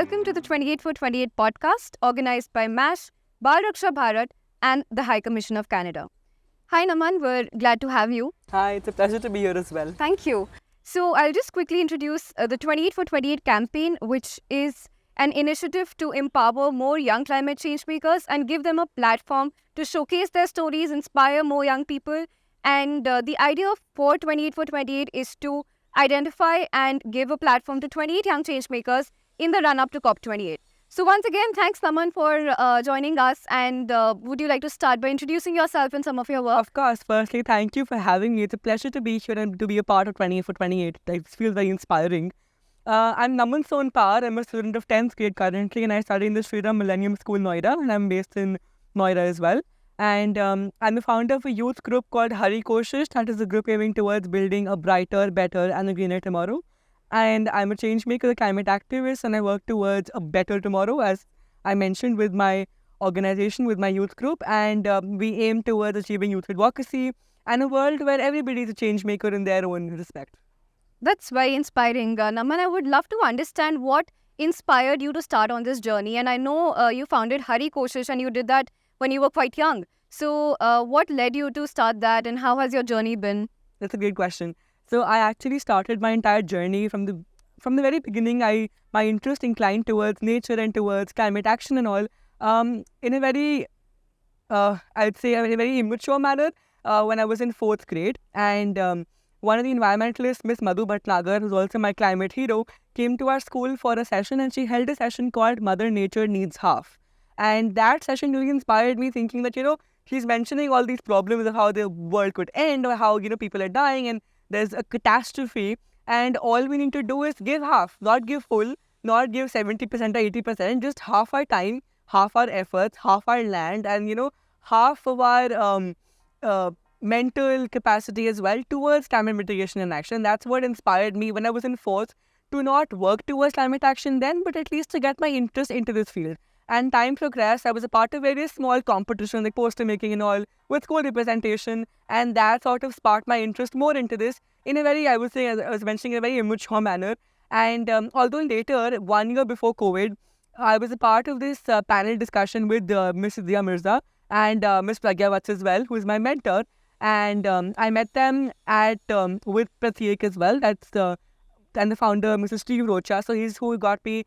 welcome to the 28 for 28 podcast organized by MASH, Bal Raksha Bharat, and the High Commission of Canada. Hi Naman, we're glad to have you. Hi, it's a pleasure to be here as well. Thank you. So I'll just quickly introduce the 28 for 28 campaign, which is an initiative to empower more young climate change makers and give them a platform to showcase their stories, inspire more young people. And the idea of for 28 for 28 is to identify and give a platform to 28 young change makers in the run-up to COP28. So once again, thanks Naman for joining us, and would you like to start by introducing yourself and some of your work? Of course, firstly, thank you for having me. It's a pleasure to be here and to be a part of 28 for 28. It feels very inspiring. I'm Naman Sonpar. I'm a student of 10th grade currently, and I study in the Sriram Millennium School, Noida, and I'm based in Noida as well. And I'm the founder of a youth group called Hari Koshish. That is a group aiming towards building a brighter, better, and a greener tomorrow. And I'm a change maker, a climate activist, and I work towards a better tomorrow, as I mentioned, with my organization, with my youth group. And we aim towards achieving youth advocacy and a world where everybody is a change maker in their own respect. That's very inspiring. Naman, I would love to understand what inspired you to start on this journey. And I know you founded Hari Koshish and you did that when you were quite young. So what led you to start that, and how has your journey been? That's a great question. So I actually started my entire journey from the very beginning. My interest inclined towards nature and towards climate action and all in a very I'd say in a very immature manner when I was in 4th grade. And one of the environmentalists, Miss Madhu Bhatnagar, who's also my climate hero, came to our school for a session, and she held a session called Mother Nature Needs Half. And that session really inspired me, thinking that, she's mentioning all these problems of how the world could end, or how, people are dying and there's a catastrophe, and all we need to do is give half, not give full, not give 70% or 80%, just half our time, half our efforts, half our land, and, half of our mental capacity as well towards climate mitigation and action. That's what inspired me when I was in 4th to not work towards climate action then, but at least to get my interest into this field. And time progressed. I was a part of various small competitions like poster making and all with school representation, and that sort of sparked my interest more into this in a very, I would say, as I was mentioning, in a very immature manner. And although later, 1 year before COVID, I was a part of this panel discussion with Miss Dia Mirza and Miss Pragya Vats as well, who is my mentor. And I met them at with Pratyek as well. And the founder, Mr. Steve Rocha. So he's who got me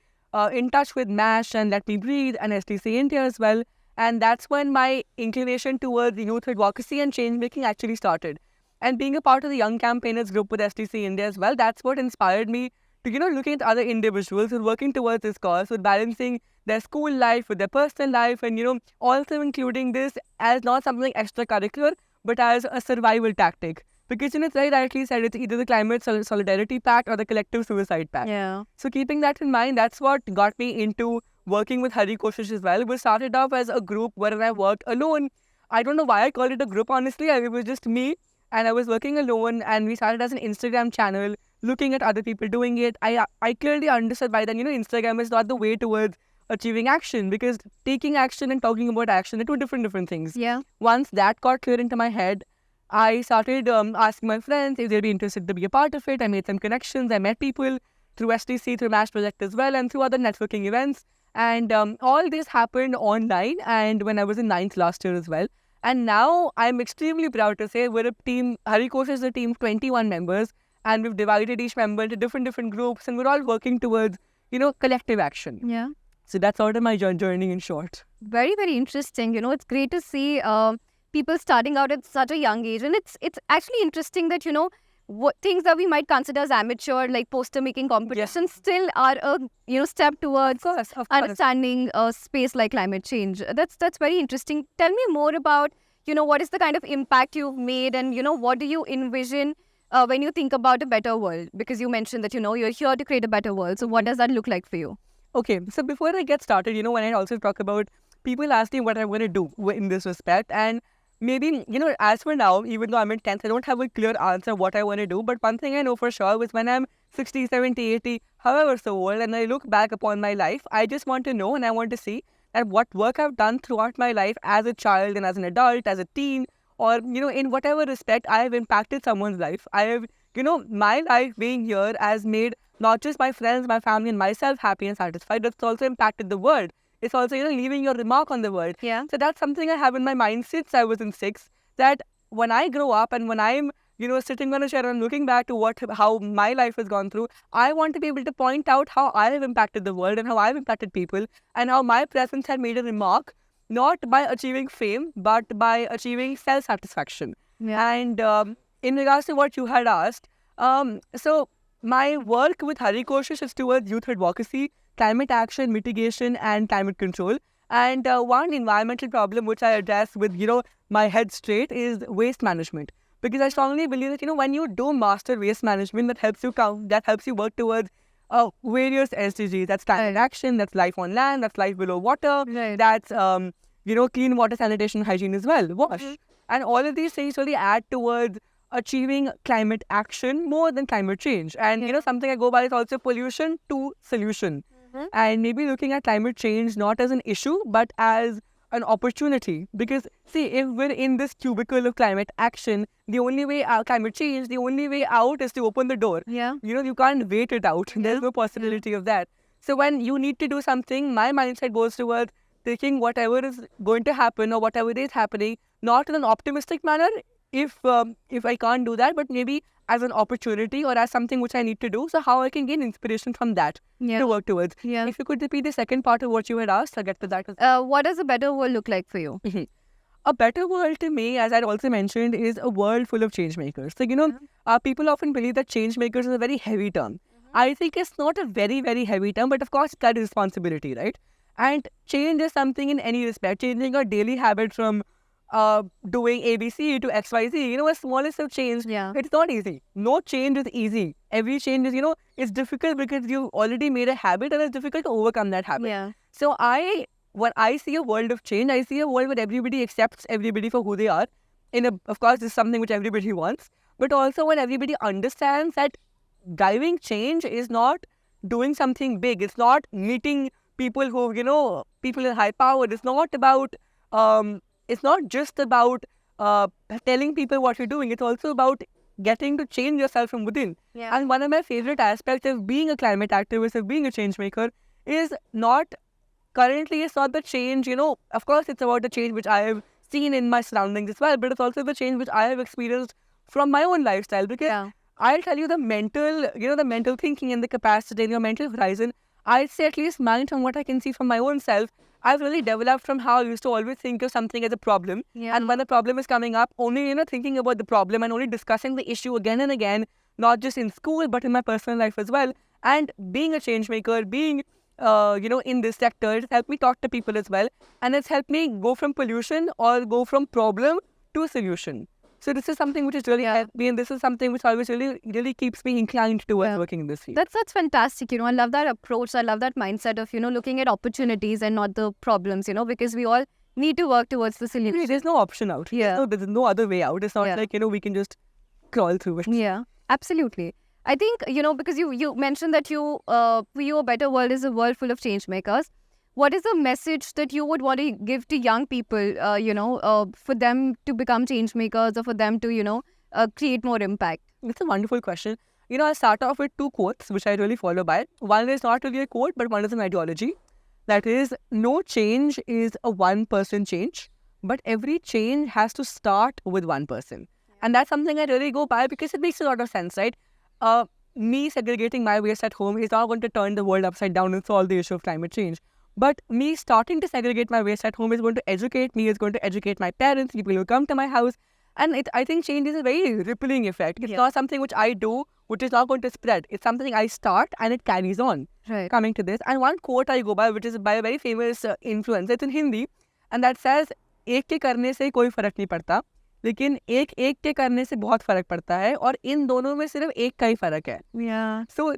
in touch with MASH and Let Me Breathe and STC India as well. And that's when my inclination towards youth advocacy and change making actually started. And being a part of the Young Campaigners group with STC India as well, that's what inspired me to, looking at other individuals who are working towards this cause, with balancing their school life with their personal life, and, also including this as not something extracurricular, but as a survival tactic. Because, it's very rightly said, it's either the climate solidarity pact or the collective suicide pact. Yeah. So keeping that in mind, that's what got me into working with Hari Koshish as well. We started off as a group where I worked alone. I don't know why I called it a group, honestly. It was just me, and I was working alone, and we started as an Instagram channel, looking at other people doing it. I clearly understood by then, Instagram is not the way towards achieving action, because taking action and talking about action are two different things. Yeah. Once that got clear into my head, I started asking my friends if they'd be interested to be a part of it. I made some connections. I met people through STC, through MASH Project as well, and through other networking events. And all this happened online, and when I was in 9th last year as well. And now I'm extremely proud to say we're a team. Hari Koshish is a team of 21 members, and we've divided each member into different groups, and we're all working towards, collective action. Yeah. So that's sort of my journey in short. Very, very interesting. It's great to see people starting out at such a young age. And it's actually interesting that, what things that we might consider as amateur, like poster making competitions, still are a step towards Of course. understanding a space like climate change. That's very interesting. Tell me more about, what is the kind of impact you've made, and, what do you envision when you think about a better world? Because you mentioned that, you're here to create a better world. So what does that look like for you? Okay, so before I get started, when I also talk about, people ask me what I'm going to do in this respect, and maybe, as for now, even though I'm in 10th, I don't have a clear answer what I want to do, but one thing I know for sure is when I'm 60, 70, 80, however so old, and I look back upon my life, I just want to know and I want to see that what work I've done throughout my life as a child and as an adult, as a teen, or, in whatever respect I have impacted someone's life. I have, my life being here has made not just my friends, my family, and myself happy and satisfied, it's also impacted the world. It's also, leaving your remark on the world. Yeah. So that's something I have in my mind since I was in sixth, that when I grow up and when I'm, sitting on a chair and looking back to how my life has gone through, I want to be able to point out how I have impacted the world and how I've impacted people and how my presence had made a remark, not by achieving fame, but by achieving self-satisfaction. Yeah. And in regards to what you had asked, so my work with Hari Koshish is towards youth advocacy, climate action, mitigation, and climate control. And one environmental problem which I address with, my head straight is waste management. Because I strongly believe that, when you do master waste management, that helps you work towards various SDGs. That's climate action, that's life on land, that's life below water, that's, clean water, sanitation, hygiene as well, wash. And all of these things really add towards achieving climate action more than climate change. And, something I go by is also pollution to solution. And maybe looking at climate change not as an issue, but as an opportunity. Because, see, if we're in this cubicle of climate action, the only way out, climate change, the only way out is to open the door. Yeah. You can't wait it out. There's no possibility of that. So when you need to do something, my mindset goes towards taking whatever is going to happen or whatever is happening, not in an optimistic manner, if I can't do that, but maybe as an opportunity or as something which I need to do. So how I can gain inspiration from that to work towards. Yeah. If you could repeat the second part of what you had asked, I'll get to that as well. What does a better world look like for you? A better world to me, as I'd also mentioned, is a world full of change makers. So, people often believe that change makers is a very heavy term. I think it's not a very, very heavy term, but of course, that is responsibility, right? And change is something in any respect. Changing our daily habit from doing ABC to XYZ, a smallest of change, it's not easy. No change is easy. Every change is, it's difficult because you've already made a habit and it's difficult to overcome that habit. Yeah. So when I see a world of change, I see a world where everybody accepts everybody for who they are. Of course, this is something which everybody wants, but also when everybody understands that driving change is not doing something big. It's not meeting people who, people in high power. It's not about, it's not just about telling people what you're doing. It's also about getting to change yourself from within. Yeah. And one of my favorite aspects of being a climate activist, of being a change maker, is currently it's not the change, of course it's about the change which I have seen in my surroundings as well, but it's also the change which I have experienced from my own lifestyle. Because I'll tell you the mental thinking and the capacity in your mental horizon, I'd say at least mine from what I can see from my own self, I've really developed from how I used to always think of something as a problem. Yeah. And when the problem is coming up, only, thinking about the problem and only discussing the issue again and again, not just in school, but in my personal life as well. And being a change maker, being, in this sector, it's helped me talk to people as well. And it's helped me go from pollution or go from problem to solution. So this is something which has really helped me, and this is something which always really, really keeps me inclined towards working in this field. That's fantastic. I love that approach. I love that mindset of, looking at opportunities and not the problems, because we all need to work towards the solution. There's no option out. Yeah. There's no other way out. It's not like, we can just crawl through it. Yeah, absolutely. I think, because you mentioned that for you, a better world is a world full of change makers. What is the message that you would want to give to young people, for them to become change makers or for them to, create more impact? It's a wonderful question. I'll start off with two quotes, which I really follow by. One is not really a quote, but one is an ideology. That is, no change is a one-person change, but every change has to start with one person. And that's something I really go by because it makes a lot of sense, right? Me segregating my waste at home is not going to turn the world upside down and solve the issue of climate change. But me starting to segregate my waste at home is going to educate me, is going to educate my parents, people who come to my house. And I think change is a very rippling effect. It's not something which I do, which is not going to spread. It's something I start and it carries on. Right. Coming to this. And one quote I go by, which is by a very famous influencer, it's in Hindi, and that says, एक के करने से कोई फर्क नहीं पड़ता, लेकिन एक के करने से बहुत फर्क पड़ता है, और इन दोनों में सिर्फ एक का ही फर्क है. Yeah. So,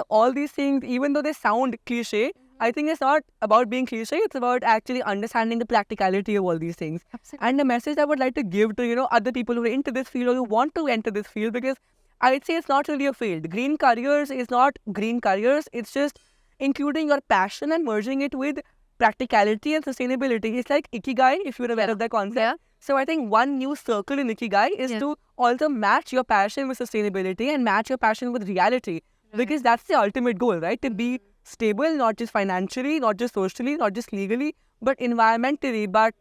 all these things, even though they sound cliche, I think it's not about being cliche, it's about actually understanding the practicality of all these things. Absolutely. And the message I would like to give to, other people who are into this field or who want to enter this field, because I'd say it's not really a field. Green careers is not green careers, it's just including your passion and merging it with practicality and sustainability. It's like Ikigai, if you're aware of that concept. Yeah. So I think one new circle in Ikigai is to also match your passion with sustainability and match your passion with reality. Because that's the ultimate goal, right? To be stable, not just financially, not just socially, not just legally, but environmentally, but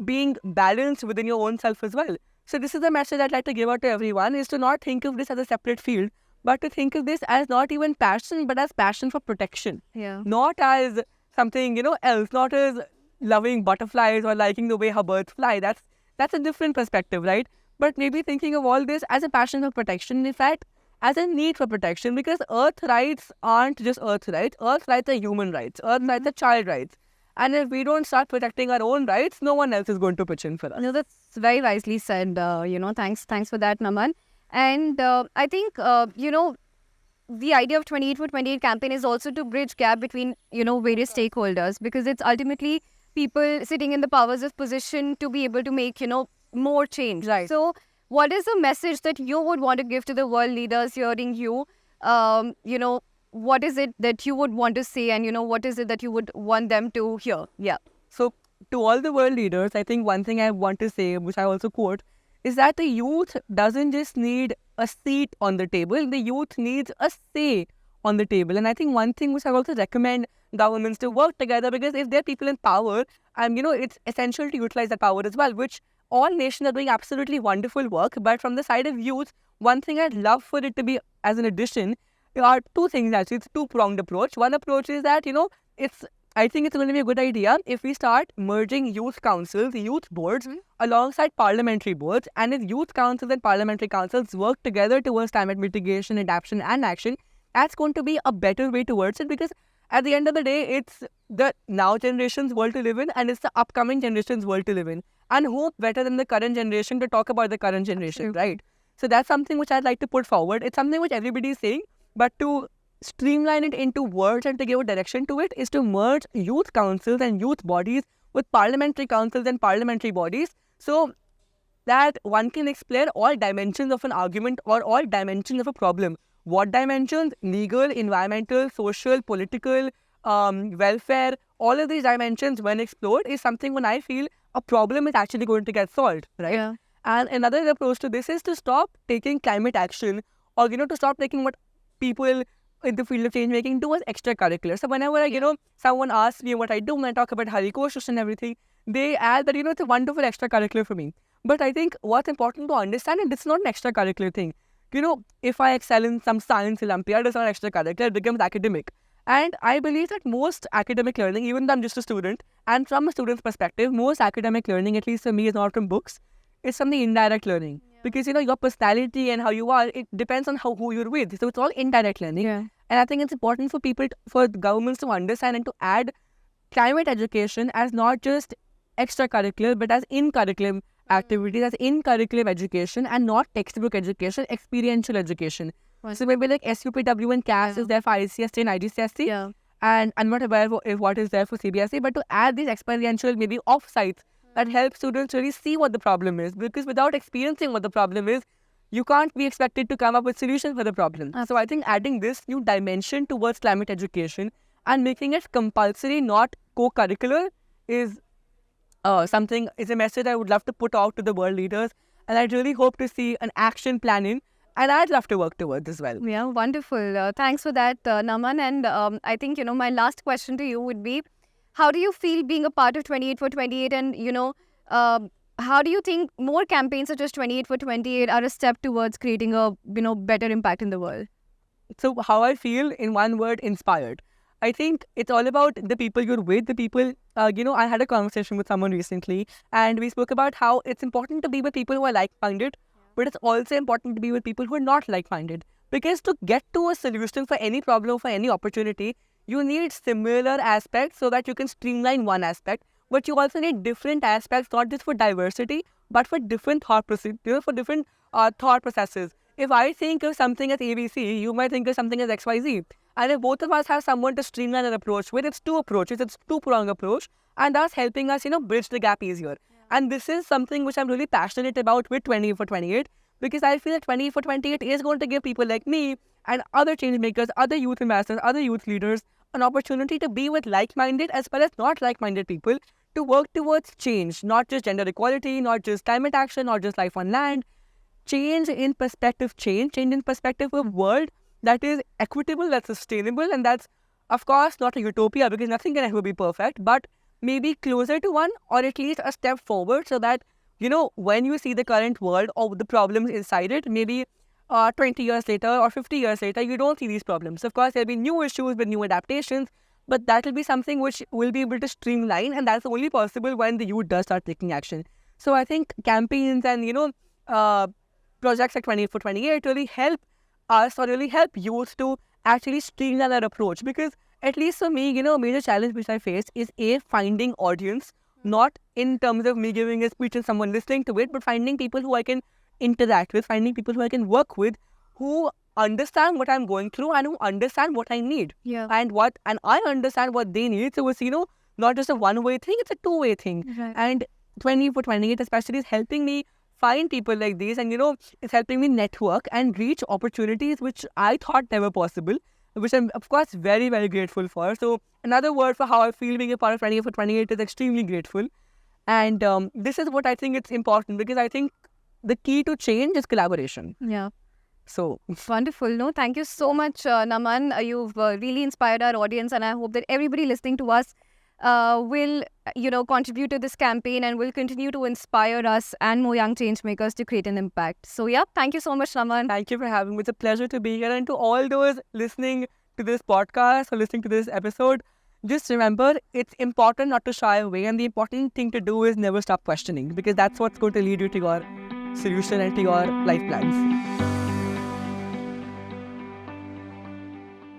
being balanced within your own self as well. So this is the message I'd like to give out to everyone, is to not think of this as a separate field, but to think of this as not even passion, but as passion for protection. Yeah. Not as something, else, not as loving butterflies or liking the way how birds fly. That's a different perspective, right? But maybe thinking of all this as a passion for protection, in fact, as a need for protection, because Earth rights aren't just Earth rights. Earth rights are human rights. Earth rights are child rights. And if we don't start protecting our own rights, no one else is going to pitch in for us. No, that's very wisely said. Thanks for that, Naman. And I think the idea of 28 for 28 campaign is also to bridge gap between various stakeholders, because it's ultimately people sitting in the powers of position to be able to make more change. Right. So, what is the message that you would want to give to the world leaders hearing you? What is it that you would want to say, and what is it that you would want them to hear? Yeah. So, to all the world leaders, I think one thing I want to say, which I also quote, is that the youth doesn't just need a seat on the table, the youth needs a say on the table. And I think one thing which I also recommend governments to work together, because if there are people in power, it's essential to utilize that power as well, which all nations are doing absolutely wonderful work. But from the side of youth, one thing I'd love for it to be as an addition are two things actually. It's a two-pronged approach. One approach is that, I think it's going to be a good idea if we start merging youth councils, youth boards, alongside parliamentary boards. And if youth councils and parliamentary councils work together towards climate mitigation, adaptation and action, that's going to be a better way towards it, because at the end of the day, it's the now generation's world to live in, and it's the upcoming generation's world to live in. And who better than the current generation to talk about the current generation, right? So that's something which I'd like to put forward. It's something which everybody is saying, but to streamline it into words and to give a direction to it is to merge youth councils and youth bodies with parliamentary councils and parliamentary bodies, so that one can explain all dimensions of an argument or all dimensions of a problem. What dimensions? Legal, environmental, social, political, welfare, all of these dimensions when explored is something when I feel a problem is actually going to get solved, right? Yeah. And another approach to this is to stop taking climate action, or, to stop taking what people in the field of change making do as extracurricular. So whenever someone asks me what I do when I talk about Hari Koshus and everything, they add that, it's a wonderful extracurricular for me. But I think what's important to understand, and it's not an extracurricular thing. If I excel in some science Olympiad, it's not extracurricular, it becomes academic. And I believe that most academic learning, even though I'm just a student, and from a student's perspective, most academic learning, at least for me, is not from books. It's from the indirect learning. Because, your personality and how you are, it depends on who you're with. So it's all indirect learning. Yeah. And I think it's important for people, for governments to understand and to add climate education as not just extracurricular, but as in-curriculum activities, as in-curriculum education, and not textbook education, experiential education. So maybe like SUPW and CAS is there for ICST and IGCSE. Yeah. And I'm not aware of what is there for CBSE, but to add these experiential, maybe off-sites, that help students really see what the problem is. Because without experiencing what the problem is, you can't be expected to come up with solutions for the problem. So I think adding this new dimension towards climate education and making it compulsory, not co-curricular, is is a message I would love to put out to the world leaders. And I really hope to see an action plan in, and I'd love to work towards as well. Yeah, wonderful. Thanks for that, Naman. And I think, my last question to you would be, how do you feel being a part of 28 for 28? And, how do you think more campaigns such as 28 for 28 are a step towards creating a, better impact in the world? So how I feel, in one word, inspired. I think it's all about the people you're with, the people, I had a conversation with someone recently, and we spoke about how it's important to be with people who are like-minded, but it's also important to be with people who are not like-minded. Because to get to a solution for any problem, for any opportunity, you need similar aspects so that you can streamline one aspect, but you also need different aspects, not just for diversity, but for different thought processes, for different thought processes. If I think of something as ABC, you might think of something as XYZ. And if both of us have someone to streamline an approach with, it's two approaches, it's two-pronged approach, and thus helping us, bridge the gap easier. Yeah. And this is something which I'm really passionate about with 28 for 28, because I feel that 28 for 28 is going to give people like me and other change makers, other youth ambassadors, other youth leaders, an opportunity to be with like-minded as well as not like-minded people to work towards change, not just gender equality, not just climate action, not just life on land. Change in perspective of world that is equitable, that's sustainable, and that's, of course, not a utopia because nothing can ever be perfect, but maybe closer to one, or at least a step forward, so that, when you see the current world or the problems inside it, maybe 20 years later or 50 years later, you don't see these problems. Of course, there'll be new issues with new adaptations, but that will be something which will be able to streamline, and that's only possible when the youth does start taking action. So I think campaigns and, uh, projects like 28 for 28 really help us, or really help youth to actually streamline their approach. Because at least for me, a major challenge which I faced is finding audience, not in terms of me giving a speech and someone listening to it, but finding people who I can interact with, finding people who I can work with, who understand what I'm going through and who understand what I need. Yeah. And I understand what they need. So it's, not just a one-way thing, it's a two-way thing. Right. And 20 for 28 especially is helping me find people like these, and it's helping me network and reach opportunities which I thought never possible, which I'm of course very, very grateful for. So another word for how I feel being a part of 20 for 28 is extremely grateful. And this is what I think it's important, because I think the key to change is collaboration. Yeah. So Wonderful. No, thank you so much, Naman. You've really inspired our audience, and I hope that everybody listening to us will, contribute to this campaign and will continue to inspire us and more young change makers to create an impact. So, yeah, thank you so much, Naman. thank you for having me. It's a pleasure to be here. And to all those listening to this podcast or listening to this episode, just remember, it's important not to shy away. And the important thing to do is never stop questioning, because that's what's going to lead you to your solution and to your life plans.